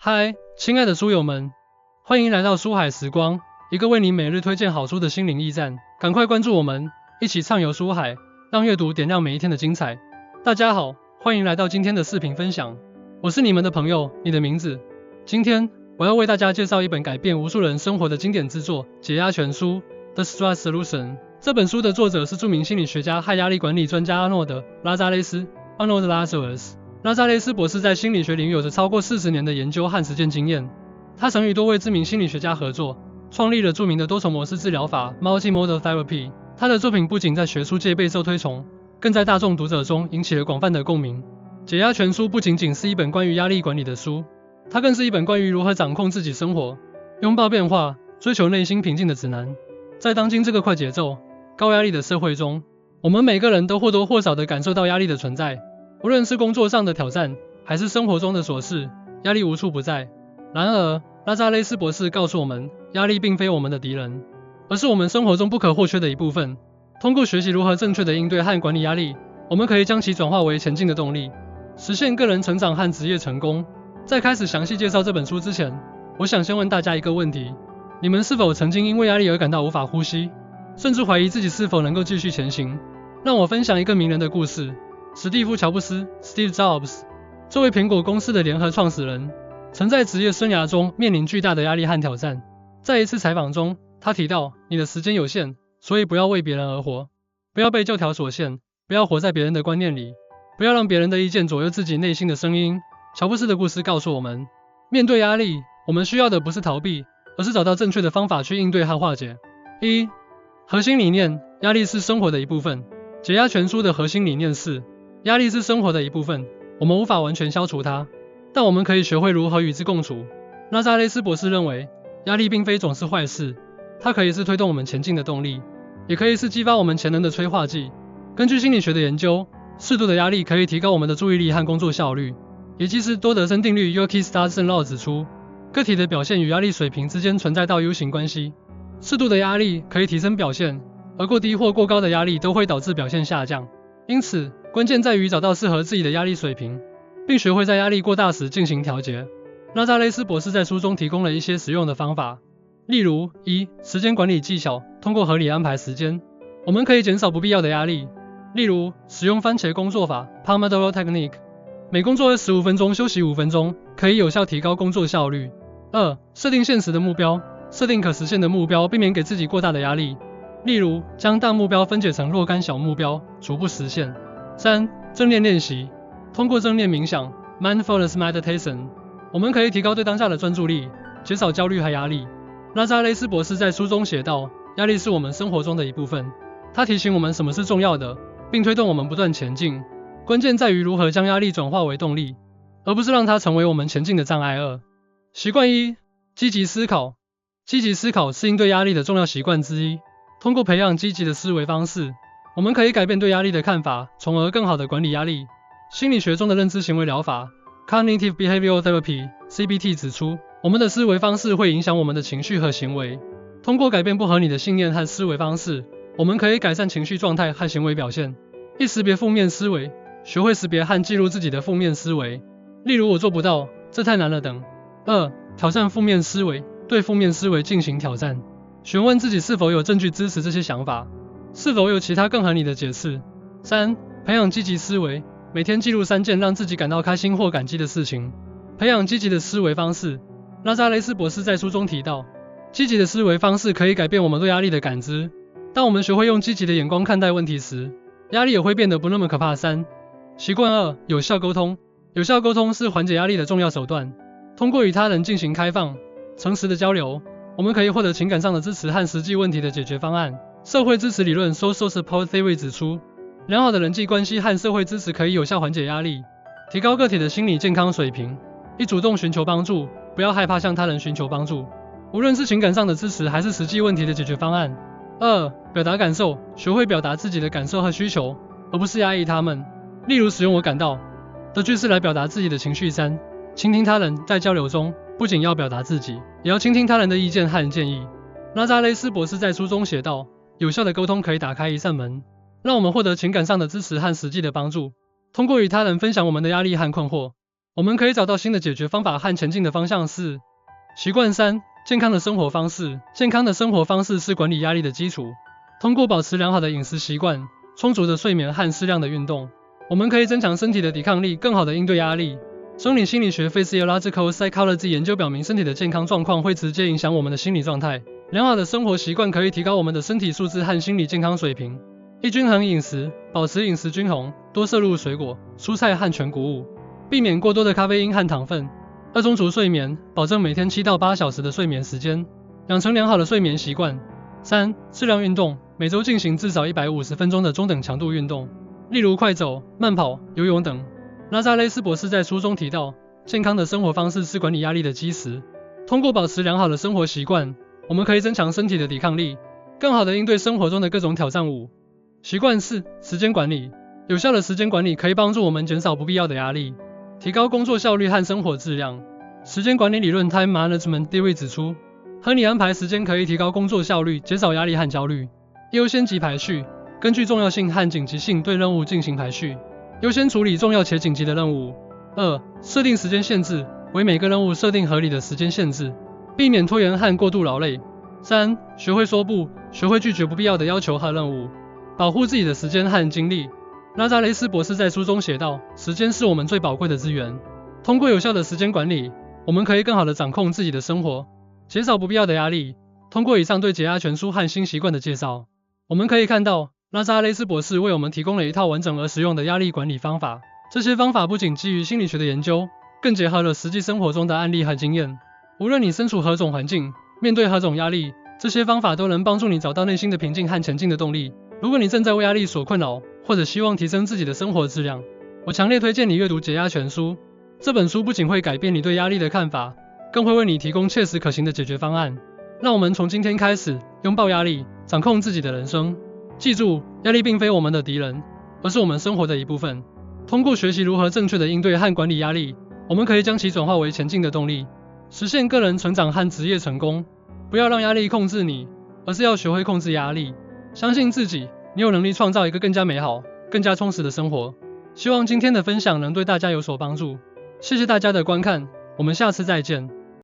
嗨，亲爱的书友们，欢迎来到书海时光，一个为你每日推荐好书的心灵驿站。赶快关注我们，一起畅游书海，让阅读点亮每一天的精彩。大家好，欢迎来到今天的视频分享，我是你们的朋友，你的名字。今天我要为大家介绍一本改变无数人生活的经典之作《解压全书》The Stress Solution。这本书的作者是著名心理学家和压力管理专家阿诺德·拉扎雷斯 （Arnold Lazarus）。拉扎雷斯博士在心理学领域有着超过40年的研究和实践经验，他曾与多位知名心理学家合作，创立了著名的多重模式治疗法 （Multimodal Therapy）。他的作品不仅在学术界备受推崇，更在大众读者中引起了广泛的共鸣。解压全书不仅仅是一本关于压力管理的书，它更是一本关于如何掌控自己生活、拥抱变化、追求内心平静的指南。在当今这个快节奏、高压力的社会中，我们每个人都或多或少地感受到压力的存在。无论是工作上的挑战，还是生活中的琐事，压力无处不在。然而，拉扎雷斯博士告诉我们，压力并非我们的敌人，而是我们生活中不可或缺的一部分。通过学习如何正确的应对和管理压力，我们可以将其转化为前进的动力，实现个人成长和职业成功。在开始详细介绍这本书之前，我想先问大家一个问题：你们是否曾经因为压力而感到无法呼吸，甚至怀疑自己是否能够继续前行？让我分享一个名人的故事。史蒂夫·乔布斯 （Steve Jobs） 作为苹果公司的联合创始人，曾在职业生涯中面临巨大的压力和挑战。在一次采访中，他提到：“你的时间有限，所以不要为别人而活，不要被旧条所限，不要活在别人的观念里，不要让别人的意见左右自己内心的声音。”乔布斯的故事告诉我们，面对压力，我们需要的不是逃避，而是找到正确的方法去应对和化解。1. 核心理念：压力是生活的一部分。解压全书的核心理念是：压力是生活的一部分，我们无法完全消除它，但我们可以学会如何与之共处。拉扎雷斯博士认为，压力并非总是坏事，它可以是推动我们前进的动力，也可以是激发我们潜能的催化剂。根据心理学的研究，适度的压力可以提高我们的注意力和工作效率。也就是多德森定律 Yerkes-Dodson Law 指出，个体的表现与压力水平之间存在倒 U 型关系。适度的压力可以提升表现，而过低或过高的压力都会导致表现下降。因此，关键在于找到适合自己的压力水平，并学会在压力过大时进行调节。拉扎雷斯博士在书中提供了一些实用的方法，例如：1. 时间管理技巧，通过合理安排时间，我们可以减少不必要的压力。例如，使用番茄工作法 （Pomodoro Technique），每工作15分钟休息5分钟，可以有效提高工作效率。2. 设定现实的目标，设定可实现的目标，避免给自己过大的压力。例如，将大目标分解成若干小目标，逐步实现。3. 正念练习，通过正念冥想 （Mindfulness Meditation）， 我们可以提高对当下的专注力，减少焦虑和压力。拉扎雷斯博士在书中写道，压力是我们生活中的一部分，他提醒我们什么是重要的，并推动我们不断前进。关键在于如何将压力转化为动力，而不是让它成为我们前进的障碍。2. 习惯1：积极思考。积极思考是应对压力的重要习惯之一。通过培养积极的思维方式，我们可以改变对压力的看法，从而更好地管理压力。心理学中的认知行为疗法 （Cognitive Behavioral Therapy，CBT） 指出，我们的思维方式会影响我们的情绪和行为。通过改变不合理的信念和思维方式，我们可以改善情绪状态和行为表现。1. 识别负面思维，学会识别和记录自己的负面思维，例如我做不到，这太难了等。2. 挑战负面思维，对负面思维进行挑战，询问自己是否有证据支持这些想法，是否有其他更合理的解释。3. 培养积极思维，每天记录3件让自己感到开心或感激的事情，培养积极的思维方式。拉扎雷斯博士在书中提到，积极的思维方式可以改变我们对压力的感知。当我们学会用积极的眼光看待问题时，压力也会变得不那么可怕。3. 习惯2：有效沟通。有效沟通是缓解压力的重要手段。通过与他人进行开放、诚实的交流，我们可以获得情感上的支持和实际问题的解决方案。社会支持理论 （Social Support Theory） 指出，良好的人际关系和社会支持可以有效缓解压力，提高个体的心理健康水平。1. 主动寻求帮助，不要害怕向他人寻求帮助，无论是情感上的支持还是实际问题的解决方案。2. 表达感受，学会表达自己的感受和需求，而不是压抑他们。例如，使用“我感到”的句式来表达自己的情绪。3. 倾听他人，在交流中，不仅要表达自己，也要倾听他人的意见和建议。拉扎雷斯博士在书中写道，有效的沟通可以打开一扇门，让我们获得情感上的支持和实际的帮助。通过与他人分享我们的压力和困惑，我们可以找到新的解决方法和前进的方向。4、习惯。3、健康的生活方式。健康的生活方式是管理压力的基础。通过保持良好的饮食习惯、充足的睡眠和适量的运动，我们可以增强身体的抵抗力，更好的应对压力。生理心理学 Physiological Psychology 研究表明，身体的健康状况会直接影响我们的心理状态。良好的生活习惯可以提高我们的身体素质和心理健康水平。一、均衡饮食。保持饮食均衡，多摄入水果、蔬菜和全谷物，避免过多的咖啡因和糖分。2、充足睡眠。保证每天7到8小时的睡眠时间，养成良好的睡眠习惯。3、适量运动。每周进行至少150分钟的中等强度运动，例如快走、慢跑、游泳等。拉扎雷斯博士在书中提到，健康的生活方式是管理压力的基石。通过保持良好的生活习惯，我们可以增强身体的抵抗力，更好地应对生活中的各种挑战。5、习惯。4、时间管理。有效的时间管理可以帮助我们减少不必要的压力，提高工作效率和生活质量。时间管理理论 Time Management Theory 指出，合理安排时间可以提高工作效率，减少压力和焦虑。优先级排序。根据重要性和紧急性对任务进行排序，优先处理重要且紧急的任务。2、设定时间限制。为每个任务设定合理的时间限制，避免拖延和过度劳累。3、学会说不。学会拒绝不必要的要求和任务，保护自己的时间和精力。拉扎雷斯博士在书中写道，时间是我们最宝贵的资源。通过有效的时间管理，我们可以更好地掌控自己的生活，减少不必要的压力。通过以上对解压全书和新习惯的介绍，我们可以看到，拉扎雷斯博士为我们提供了一套完整而实用的压力管理方法。这些方法不仅基于心理学的研究，更结合了实际生活中的案例和经验。无论你身处何种环境，面对何种压力，这些方法都能帮助你找到内心的平静和前进的动力。如果你正在为压力所困扰，或者希望提升自己的生活质量，我强烈推荐你阅读《解压全书》。这本书不仅会改变你对压力的看法，更会为你提供切实可行的解决方案。让我们从今天开始拥抱压力，掌控自己的人生。记住，压力并非我们的敌人，而是我们生活的一部分。通过学习如何正确的应对和管理压力，我们可以将其转化为前进的动力，实现个人成长和职业成功。不要让压力控制你，而是要学会控制压力。相信自己，你有能力创造一个更加美好、更加充实的生活。希望今天的分享能对大家有所帮助。谢谢大家的观看，我们下次再见。